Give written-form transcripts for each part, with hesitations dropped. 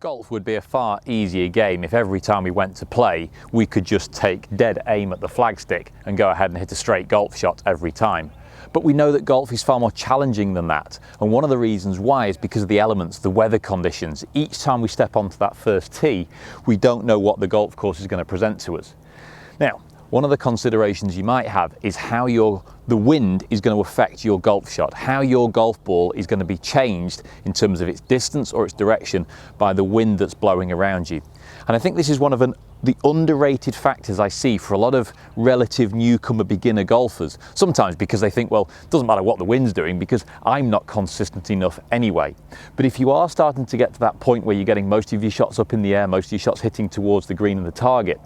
Golf would be a far easier game if every time we went to play we could just take dead aim at the flagstick and go ahead and hit a straight golf shot every time. But we know that golf is far more challenging than that, and one of the reasons why is because of the elements, the weather conditions. Each time we step onto that first tee, we don't know what the golf course is going to present to us. Now, one of the considerations you might have is how the wind is going to affect your golf shot, how your golf ball is going to be changed in terms of its distance or its direction by the wind that's blowing around you. And I think this is one of the underrated factors I see for a lot of relative newcomer beginner golfers, sometimes because they think, well, it doesn't matter what the wind's doing because I'm not consistent enough anyway. But if you are starting to get to that point where you're getting most of your shots up in the air, most of your shots hitting towards the green and the target,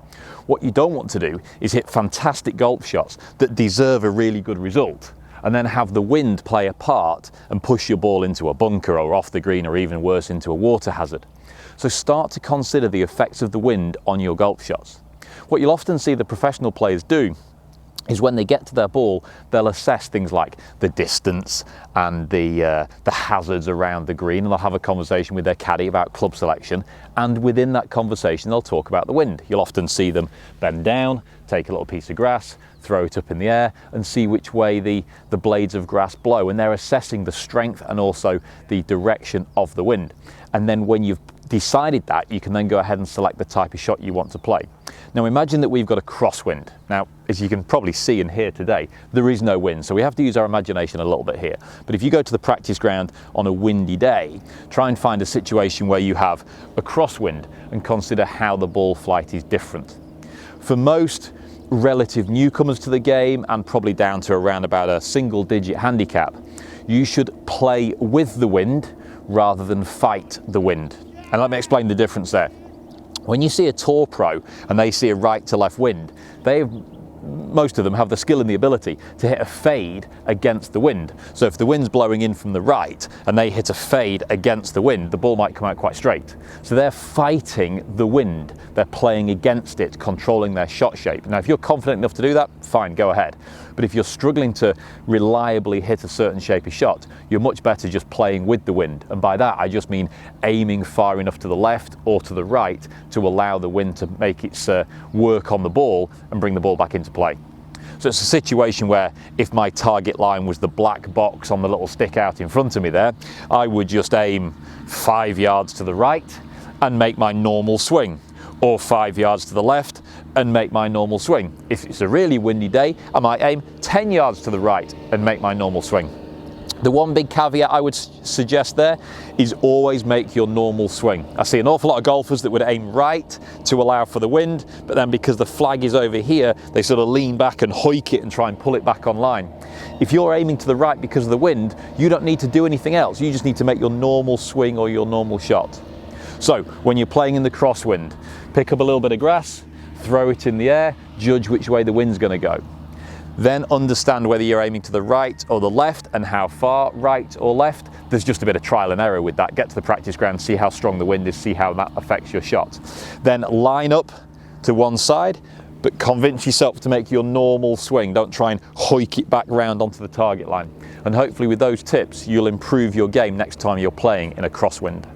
what you don't want to do is hit fantastic golf shots that deserve a really good result and then have the wind play a part and push your ball into a bunker or off the green or even worse into a water hazard. So start to consider the effects of the wind on your golf shots. What you'll often see the professional players do is when they get to their ball, they'll assess things like the distance and the hazards around the green, and they'll have a conversation with their caddy about club selection, and within that conversation they'll talk about the wind. You'll often see them bend down, take a little piece of grass, throw it up in the air and see which way the blades of grass blow, and they're assessing the strength and also the direction of the wind. And then when you've decided that, you can then go ahead and select the type of shot you want to play. Now imagine that we've got a crosswind. Now, as you can probably see and hear today, there is no wind, so we have to use our imagination a little bit here. But if you go to the practice ground on a windy day, try and find a situation where you have a crosswind and consider how the ball flight is different. For most relative newcomers to the game, and probably down to around about a single-digit handicap, you should play with the wind rather than fight the wind. And let me explain the difference there. When you see a tour pro and they see a right to left wind, most of them have the skill and the ability to hit a fade against the wind. So if the wind's blowing in from the right and they hit a fade against the wind, the ball might come out quite straight. So they're fighting the wind. They're playing against it, controlling their shot shape. Now, if you're confident enough to do that, fine, go ahead. But if you're struggling to reliably hit a certain shape of shot, you're much better just playing with the wind. And by that, I just mean aiming far enough to the left or to the right to allow the wind to make its work on the ball and bring the ball back into play. So it's a situation where if my target line was the black box on the little stick out in front of me there, I would just aim 5 yards to the right and make my normal swing, or 5 yards to the left and make my normal swing. If it's a really windy day, I might aim 10 yards to the right and make my normal swing. The one big caveat I would suggest there is always make your normal swing. I see an awful lot of golfers that would aim right to allow for the wind, but then because the flag is over here, they sort of lean back and hoik it and try and pull it back on line. If you're aiming to the right because of the wind, you don't need to do anything else. You just need to make your normal swing or your normal shot. So when you're playing in the crosswind, pick up a little bit of grass, throw it in the air, judge which way the wind's going to go. Then understand whether you're aiming to the right or the left and how far right or left. There's just a bit of trial and error with that. Get to the practice ground, see how strong the wind is, see how that affects your shot. Then line up to one side, but convince yourself to make your normal swing. Don't try and hoik it back round onto the target line. And hopefully with those tips, you'll improve your game next time you're playing in a crosswind.